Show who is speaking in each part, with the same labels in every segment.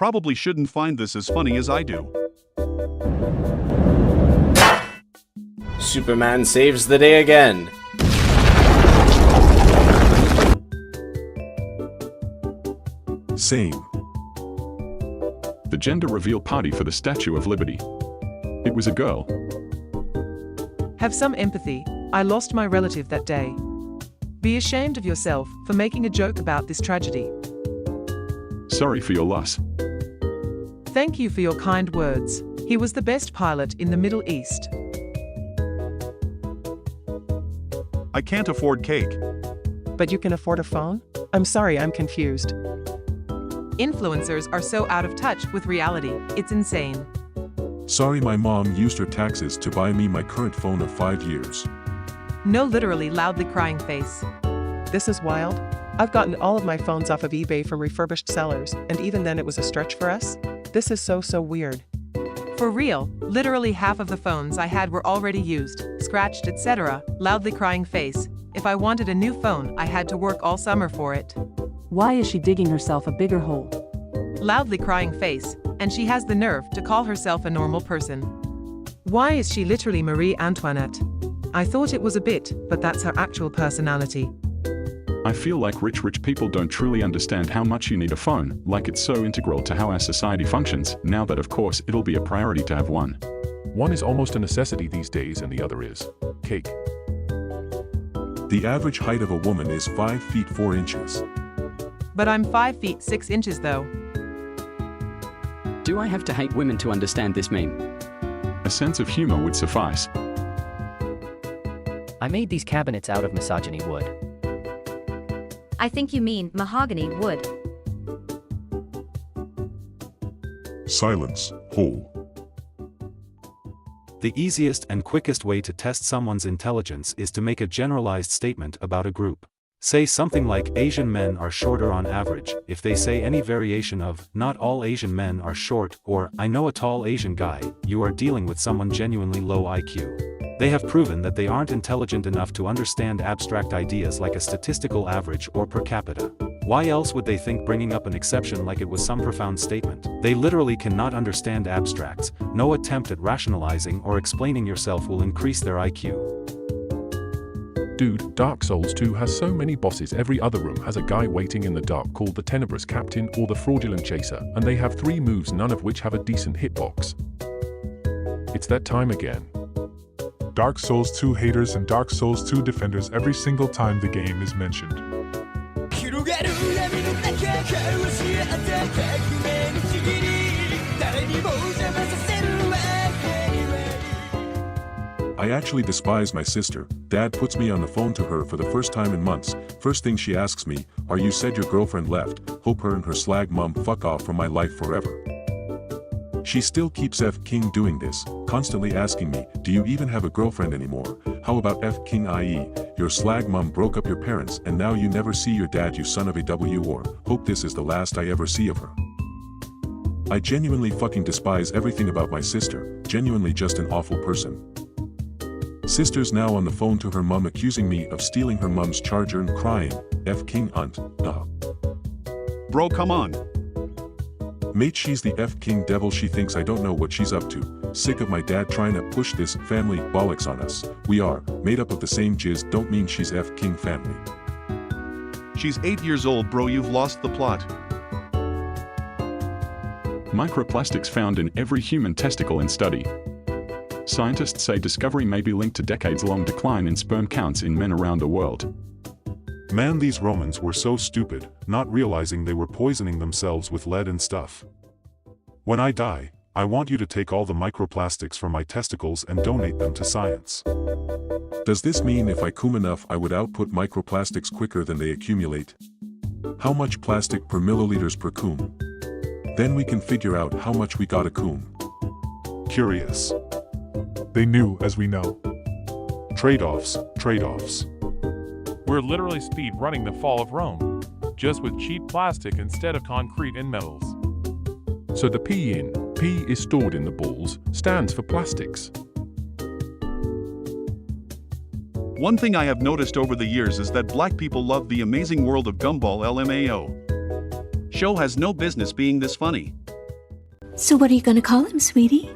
Speaker 1: probably shouldn't find this as funny as I do.
Speaker 2: Superman saves the day again.
Speaker 3: Same.
Speaker 4: The gender reveal party for the Statue of Liberty. It was a girl.
Speaker 5: Have some empathy. I lost my relative that day. Be ashamed of yourself for making a joke about this tragedy.
Speaker 4: Sorry for your loss.
Speaker 5: Thank you for your kind words. He was the best pilot in the Middle East.
Speaker 1: I can't afford cake.
Speaker 6: But you can afford a phone? I'm sorry, I'm confused.
Speaker 5: Influencers are so out of touch with reality, it's insane.
Speaker 3: Sorry, my mom used her taxes to buy me my current phone of 5 years.
Speaker 5: No, literally loudly crying face.
Speaker 6: This is wild. I've gotten all of my phones off of eBay from refurbished sellers, and even then it was a stretch for us. This is so weird.
Speaker 5: For real, literally half of the phones I had were already used, scratched, etc. Loudly crying face. If I wanted a new phone, I had to work all summer for it.
Speaker 7: Why is she digging herself a bigger hole?
Speaker 5: Loudly crying face, and she has the nerve to call herself a normal person. Why is she literally Marie Antoinette? I thought it was a bit, but that's her actual personality.
Speaker 4: I feel like rich people don't truly understand how much you need a phone, like it's so integral to how our society functions, now that of course it'll be a priority to have one.
Speaker 8: One is almost a necessity these days and the other is cake.
Speaker 3: The average height of a woman is 5 feet 4 inches.
Speaker 5: But I'm 5 feet 6 inches though.
Speaker 9: Do I have to hate women to understand this meme?
Speaker 4: A sense of humor would suffice.
Speaker 10: I made these cabinets out of misogyny wood.
Speaker 11: I think you mean mahogany wood.
Speaker 3: Silence, hole.
Speaker 12: The easiest and quickest way to test someone's intelligence is to make a generalized statement about a group. Say something like Asian men are shorter on average. If they say any variation of not all Asian men are short or I know a tall Asian guy, you are dealing with someone genuinely low IQ. They have proven that they aren't intelligent enough to understand abstract ideas like a statistical average or per capita. Why else would they think bringing up an exception like it was some profound statement? They literally cannot understand abstracts. No attempt at rationalizing or explaining yourself will increase their IQ.
Speaker 8: Dude, Dark Souls 2 has so many bosses. Every other room has a guy waiting in the dark called the Tenebrous Captain or the Fraudulent Chaser, and they have 3 moves, none of which have a decent hitbox. It's that time again.
Speaker 13: Dark Souls 2 haters and Dark Souls 2 defenders every single time the game is mentioned.
Speaker 3: I actually despise my sister. Dad puts me on the phone to her for the first time in months. First thing she asks me, "Are you said your girlfriend left? Hope her and her slag mum fuck off from my life forever." She still keeps F King doing this, constantly asking me, "Do you even have a girlfriend anymore? How about F King, i.e., your slag mum broke up your parents and now you never see your dad, you son of a W, or hope this is the last I ever see of her." I genuinely fucking despise everything about my sister, genuinely just an awful person. Sister's now on the phone to her mum accusing me of stealing her mum's charger and crying, "F King aunt, nah."
Speaker 1: Bro, come on.
Speaker 3: Mate, she's the F King devil. She thinks I don't know what she's up to. Sick of my dad trying to push this family bollocks on us. We are made up of the same jizz, don't mean she's F King family.
Speaker 1: She's 8 years old, bro, you've lost the plot.
Speaker 4: Microplastics found in every human testicle in study. Scientists say discovery may be linked to decades-long decline in sperm counts in men around the world.
Speaker 13: Man, these Romans were so stupid, not realizing they were poisoning themselves with lead and stuff. When I die, I want you to take all the microplastics from my testicles and donate them to science.
Speaker 3: Does this mean if I cum enough I would output microplastics quicker than they accumulate? How much plastic per milliliters per cum? Then we can figure out how much we gotta cum.
Speaker 13: Curious. They knew, as we know. Trade-offs, trade-offs.
Speaker 14: We're literally speed running the fall of Rome, just with cheap plastic instead of concrete and metals.
Speaker 8: So the P is stored in the balls, stands for plastics.
Speaker 1: One thing I have noticed over the years is that black people love the amazing world of Gumball LMAO. Show has no business being this funny.
Speaker 11: So what are you gonna call him, sweetie?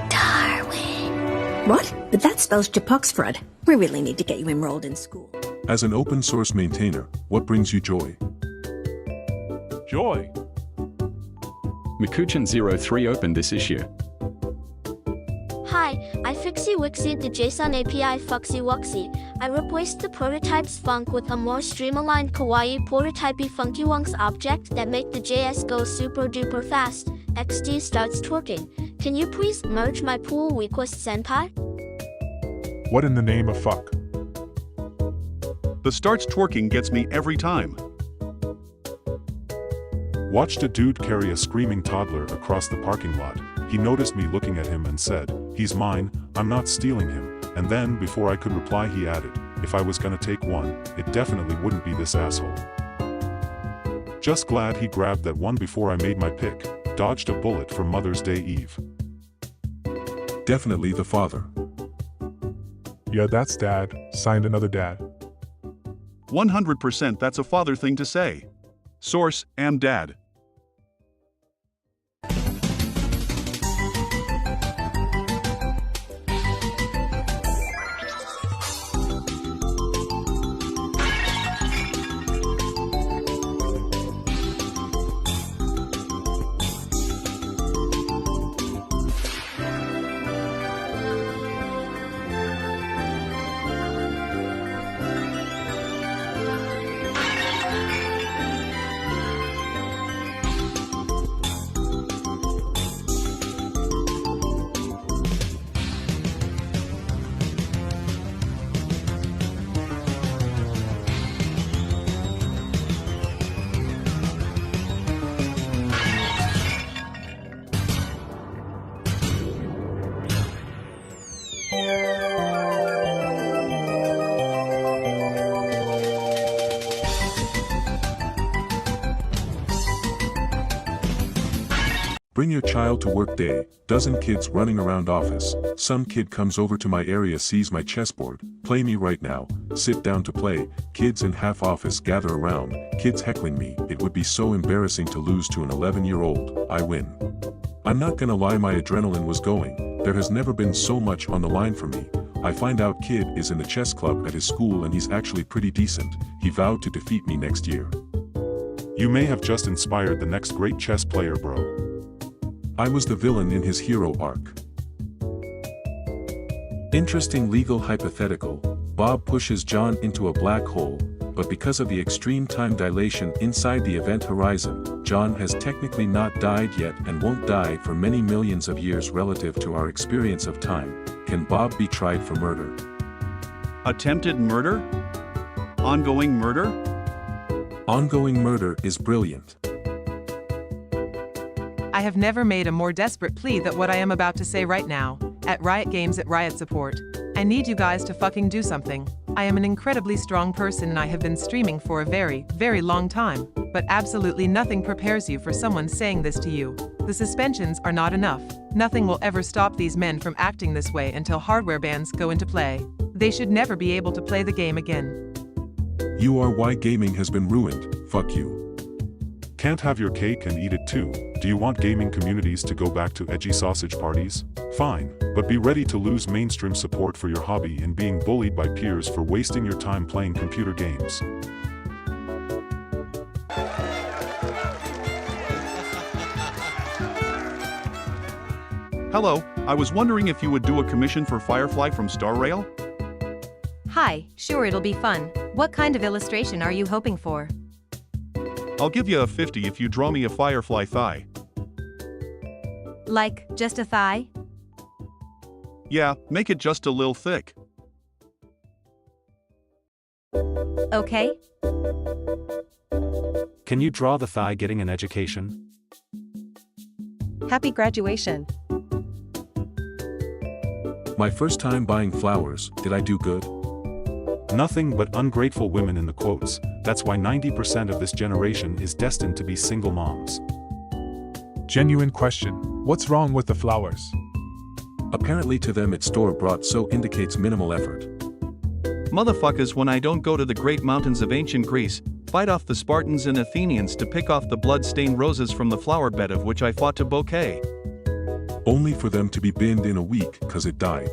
Speaker 11: Darwin. What? But that spells Japoxfred. We really need to get you enrolled in school.
Speaker 3: As an open source maintainer, what brings you joy?
Speaker 14: Joy.
Speaker 4: Mikuchin03 opened this issue.
Speaker 15: Hi, I fixie wixie the JSON API fuxy wuxy. I replaced the prototypes funk with a more streamlined kawaii prototypey funky wunks object that make the JS go super duper fast. XD starts twerking. Can you please merge my pool request senpai?
Speaker 13: What in the name of fuck?
Speaker 1: The starts twerking gets me every time.
Speaker 13: Watched a dude carry a screaming toddler across the parking lot. He noticed me looking at him and said, "He's mine, I'm not stealing him." And then, before I could reply, he added, "If I was gonna take one, it definitely wouldn't be this asshole." Just glad he grabbed that one before I made my pick. Dodged a bullet for Mother's Day Eve.
Speaker 3: Definitely the father.
Speaker 13: Yeah, that's dad. Signed another dad.
Speaker 1: 100% that's a father thing to say. Source, am dad.
Speaker 3: Bring your child to work day, dozen kids running around office, some kid comes over to my area, sees my chessboard, play me right now, sit down to play, kids in half office gather around, kids heckling me, it would be so embarrassing to lose to an 11-year-old, I win. I'm not gonna lie, my adrenaline was going, there has never been so much on the line for me. I find out kid is in the chess club at his school and he's actually pretty decent, he vowed to defeat me next year.
Speaker 13: You may have just inspired the next great chess player, bro.
Speaker 3: I was the villain in his hero arc. Interesting legal hypothetical, Bob pushes John into a black hole, but because of the extreme time dilation inside the event horizon, John has technically not died yet and won't die for many millions of years relative to our experience of time. Can Bob be tried for murder?
Speaker 1: Attempted murder? Ongoing murder?
Speaker 3: Ongoing murder is brilliant.
Speaker 5: I have never made a more desperate plea than what I am about to say right now. At Riot Games at Riot Support. I need you guys to fucking do something. I am an incredibly strong person and I have been streaming for a very, very long time. But absolutely nothing prepares you for someone saying this to you. The suspensions are not enough. Nothing will ever stop these men from acting this way until hardware bans go into play. They should never be able to play the game again.
Speaker 3: You are why gaming has been ruined, fuck you.
Speaker 13: Can't have your cake and eat it too. Do you want gaming communities to go back to edgy sausage parties? Fine, but be ready to lose mainstream support for your hobby and being bullied by peers for wasting your time playing computer games.
Speaker 1: Hello, I was wondering if you would do a commission for Firefly from Star Rail?
Speaker 11: Hi, sure, it'll be fun. What kind of illustration are you hoping for?
Speaker 1: I'll give you a 50 if you draw me a Firefly thigh.
Speaker 11: Like, just a thigh?
Speaker 1: Yeah, make it just a little thick.
Speaker 11: Okay.
Speaker 12: Can you draw the thigh getting an education?
Speaker 6: Happy graduation.
Speaker 3: My first time buying flowers, did I do good?
Speaker 13: Nothing but ungrateful women in the quotes. That's why 90% of this generation is destined to be single moms.
Speaker 16: Genuine question. What's wrong with the flowers?
Speaker 3: Apparently to them it's store-bought, so indicates minimal effort.
Speaker 1: Motherfuckers, when I don't go to the great mountains of ancient Greece, fight off the Spartans and Athenians to pick off the blood-stained roses from the flower bed of which I fought to bouquet.
Speaker 3: Only for them to be binned in a week cause it died.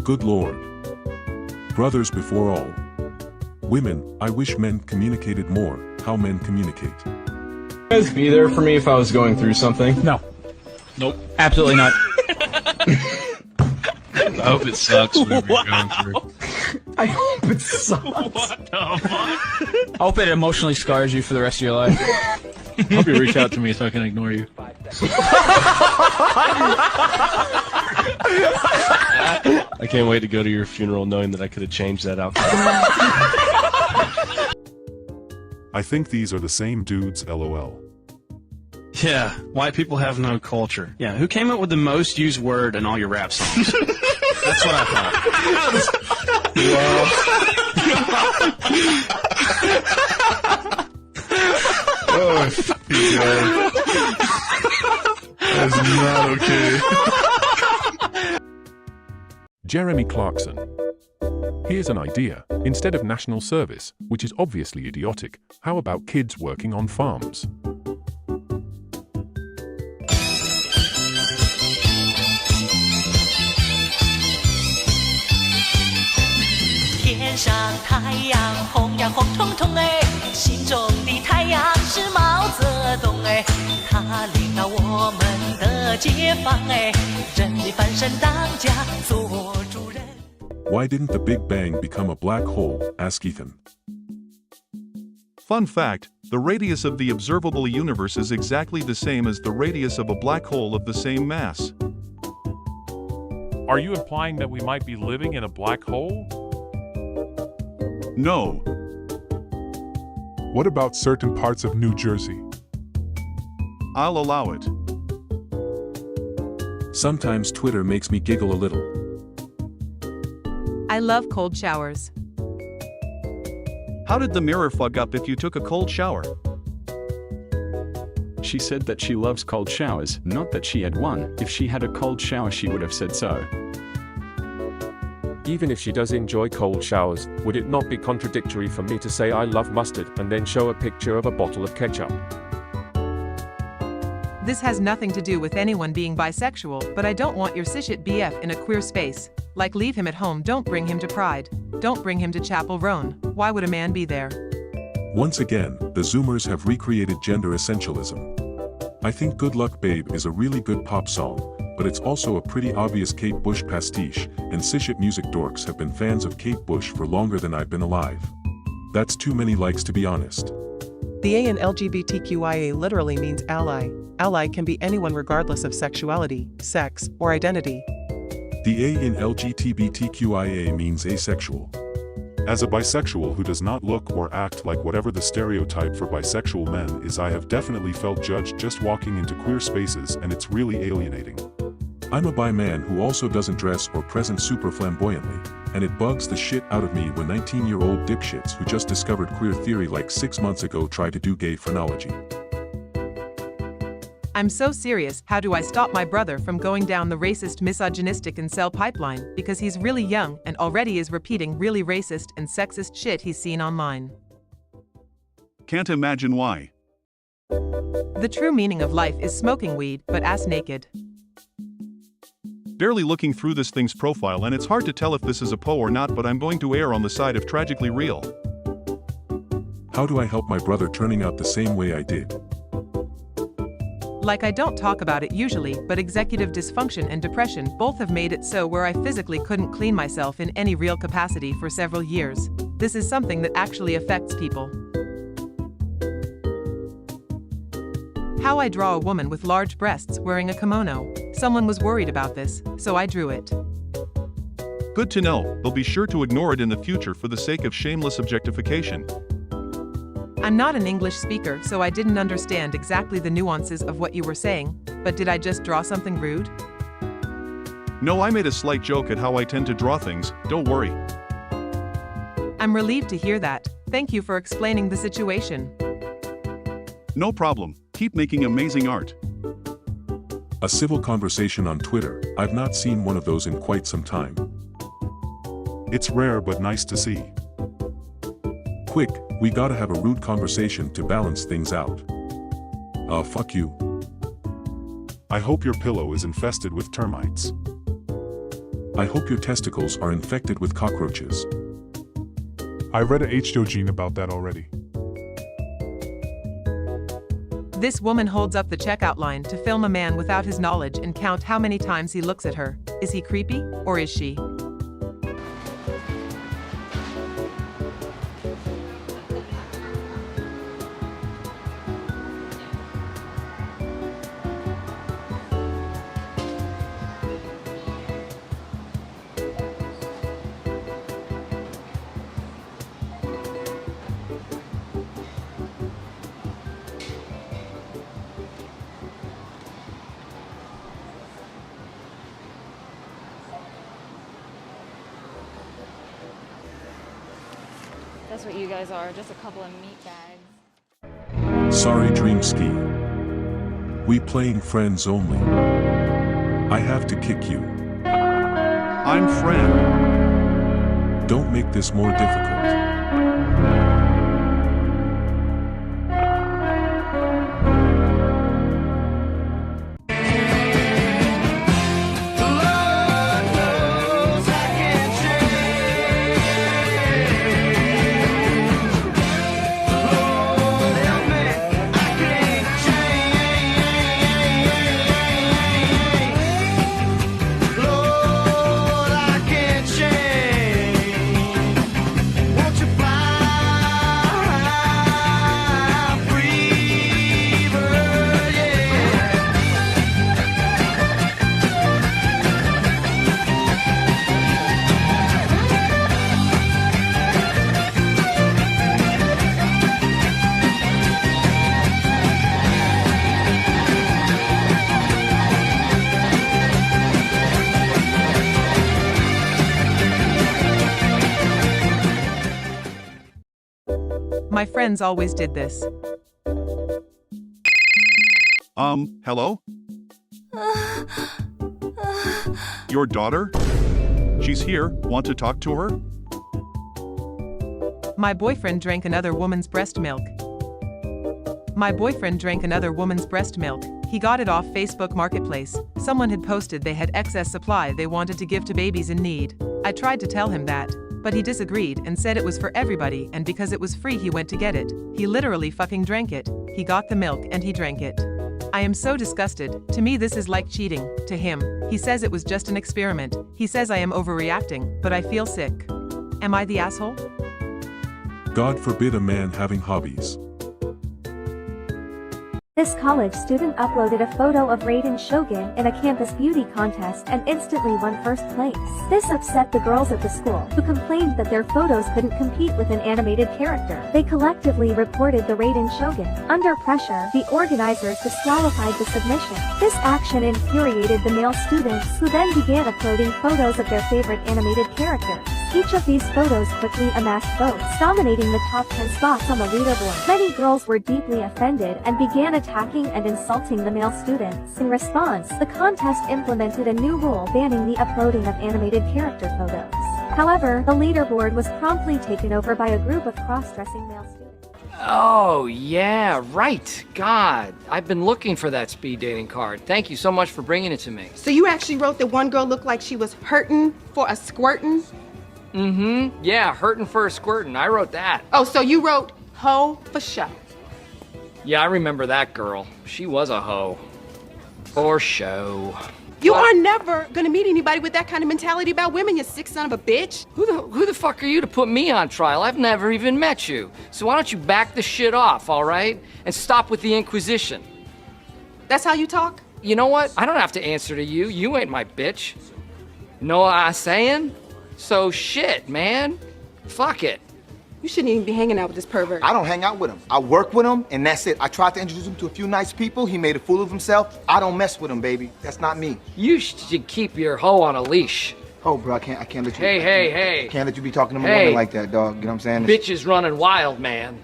Speaker 3: Good lord. Brothers before all. Women, I wish men communicated more, how men communicate.
Speaker 17: You guys be there for me if I was going through something?
Speaker 16: No.
Speaker 17: Nope. Absolutely not.
Speaker 18: I hope it sucks whatever you're going through.
Speaker 17: I hope it sucks.
Speaker 18: What the fuck?
Speaker 17: I hope it emotionally scars you for the rest of your life.
Speaker 18: I hope you reach out to me so I can ignore you. I can't wait to go to your funeral knowing that I could have changed that outcome.
Speaker 13: I think these are the same dudes, lol.
Speaker 18: Yeah, white people have no culture.
Speaker 9: Yeah, who came up with the most used word in all your rap songs?
Speaker 18: That's what I thought.
Speaker 16: Oh, fucking God. That's not okay.
Speaker 8: Jeremy Clarkson. Here's an idea. Instead of national service, which is obviously idiotic, how about kids working on farms?
Speaker 3: Why didn't the Big Bang become a black hole? Ask Ethan.
Speaker 1: Fun fact, the radius of the observable universe is exactly the same as the radius of a black hole of the same mass.
Speaker 14: Are you implying that we might be living in a black hole?
Speaker 1: No.
Speaker 16: What about certain parts of New Jersey?
Speaker 1: I'll allow it.
Speaker 3: Sometimes Twitter makes me giggle a little.
Speaker 5: I love cold showers.
Speaker 1: How did the mirror fuck up if you took a cold shower?
Speaker 4: She said that she loves cold showers, not that she had one. If she had a cold shower, she would have said so.
Speaker 19: Even if she does enjoy cold showers, would it not be contradictory for me to say I love mustard and then show a picture of a bottle of ketchup?
Speaker 5: This has nothing to do with anyone being bisexual, but I don't want your cishet BF in a queer space. Like, leave him at home, don't bring him to Pride. Don't bring him to Chapel Roan. Why would a man be there?
Speaker 3: Once again, the Zoomers have recreated gender essentialism. I think Good Luck Babe is a really good pop song, but it's also a pretty obvious Kate Bush pastiche, and cishet music dorks have been fans of Kate Bush for longer than I've been alive. That's too many likes, to be honest.
Speaker 6: The A in LGBTQIA literally means ally. Ally can be anyone regardless of sexuality, sex, or identity.
Speaker 3: The A in LGBTQIA means asexual.
Speaker 13: As a bisexual who does not look or act like whatever the stereotype for bisexual men is, I have definitely felt judged just walking into queer spaces, and it's really alienating.
Speaker 3: I'm a bi man who also doesn't dress or present super flamboyantly, and it bugs the shit out of me when 19-year-old dipshits who just discovered queer theory like 6 months ago try to do gay phrenology.
Speaker 5: I'm so serious, how do I stop my brother from going down the racist, misogynistic incel pipeline, because he's really young and already is repeating really racist and sexist shit he's seen online.
Speaker 1: Can't imagine why.
Speaker 5: The true meaning of life is smoking weed, but ass naked.
Speaker 1: Barely looking through this thing's profile, and it's hard to tell if this is a Poe or not, but I'm going to err on the side of tragically real.
Speaker 3: How do I help my brother turning out the same way I did?
Speaker 5: Like, I don't talk about it usually, but executive dysfunction and depression both have made it so where I physically couldn't clean myself in any real capacity for several years. This is something that actually affects people. How I draw a woman with large breasts wearing a kimono. Someone was worried about this, so I drew it.
Speaker 1: Good to know, they'll be sure to ignore it in the future for the sake of shameless objectification.
Speaker 5: I'm not an English speaker, so I didn't understand exactly the nuances of what you were saying, but did I just draw something rude?
Speaker 1: No, I made a slight joke at how I tend to draw things, don't worry.
Speaker 5: I'm relieved to hear that. Thank you for explaining the situation.
Speaker 1: No problem, keep making amazing art.
Speaker 3: A civil conversation on Twitter, I've not seen one of those in quite some time.
Speaker 13: It's rare but nice to see.
Speaker 3: Quick, we gotta have a rude conversation to balance things out. Fuck you.
Speaker 13: I hope your pillow is infested with termites.
Speaker 3: I hope your testicles are infected with cockroaches.
Speaker 16: I read a H-Dogene about that already.
Speaker 5: This woman holds up the checkout line to film a man without his knowledge and count how many times he looks at her. Is he creepy, or is she?
Speaker 20: That's what you guys are, just a couple of meat bags.
Speaker 3: Sorry, Dreamski. We playing friends only. I have to kick you.
Speaker 1: I'm Fran.
Speaker 3: Don't make this more difficult.
Speaker 5: My friends always did this.
Speaker 1: Hello? Your daughter? She's here. Want to talk to her?
Speaker 5: My boyfriend drank another woman's breast milk. My boyfriend drank another woman's breast milk. He got it off Facebook Marketplace. Someone had posted they had excess supply they wanted to give to babies in need. I tried to tell him that, but he disagreed and said it was for everybody, and because it was free he went to get it. He literally fucking drank it. He got the milk and he drank it. I am so disgusted. To me this is like cheating. To him, he says it was just an experiment. He says I am overreacting, but I feel sick. Am I the asshole?
Speaker 3: God forbid a man having hobbies.
Speaker 21: This college student uploaded a photo of Raiden Shogun in a campus beauty contest and instantly won first place. This upset the girls at the school, who complained that their photos couldn't compete with an animated character. They collectively reported the Raiden Shogun. Under pressure, the organizers disqualified the submission. This action infuriated the male students, who then began uploading photos of their favorite animated characters. Each of these photos quickly amassed votes, dominating the top 10 spots on the leaderboard. Many girls were deeply offended and began attacking and insulting the male students. In response, the contest implemented a new rule banning the uploading of animated character photos. However, the leaderboard was promptly taken over by a group of cross-dressing male students.
Speaker 10: Oh, yeah, right. God, I've been looking for that speed dating card. Thank you so much for bringing it to me.
Speaker 22: So you actually wrote that one girl looked like she was hurting for a squirtin'?
Speaker 10: Mm-hmm. Yeah, hurting for a squirtin'. I wrote that.
Speaker 22: Oh, so you wrote hoe for show.
Speaker 10: Yeah, I remember that girl. She was a hoe. For show.
Speaker 22: You are never gonna meet anybody with that kind of mentality about women, you sick son of a bitch.
Speaker 10: Who the fuck are you to put me on trial? I've never even met you. So why don't you back the shit off, all right? And stop with the Inquisition.
Speaker 22: That's how you talk?
Speaker 10: You know what? I don't have to answer to you. You ain't my bitch. Know what I'm saying? So shit, man. Fuck it.
Speaker 22: You shouldn't even be hanging out with this pervert.
Speaker 23: I don't hang out with him. I work with him, and that's it. I tried to introduce him to a few nice people. He made a fool of himself. I don't mess with him, baby. That's not me.
Speaker 10: You should keep your hoe on a leash.
Speaker 23: Oh, bro, I can't let you.
Speaker 10: Hey.
Speaker 23: Can't let you be talking to my woman like that, dog. You know what I'm saying?
Speaker 10: Bitch is running wild, man.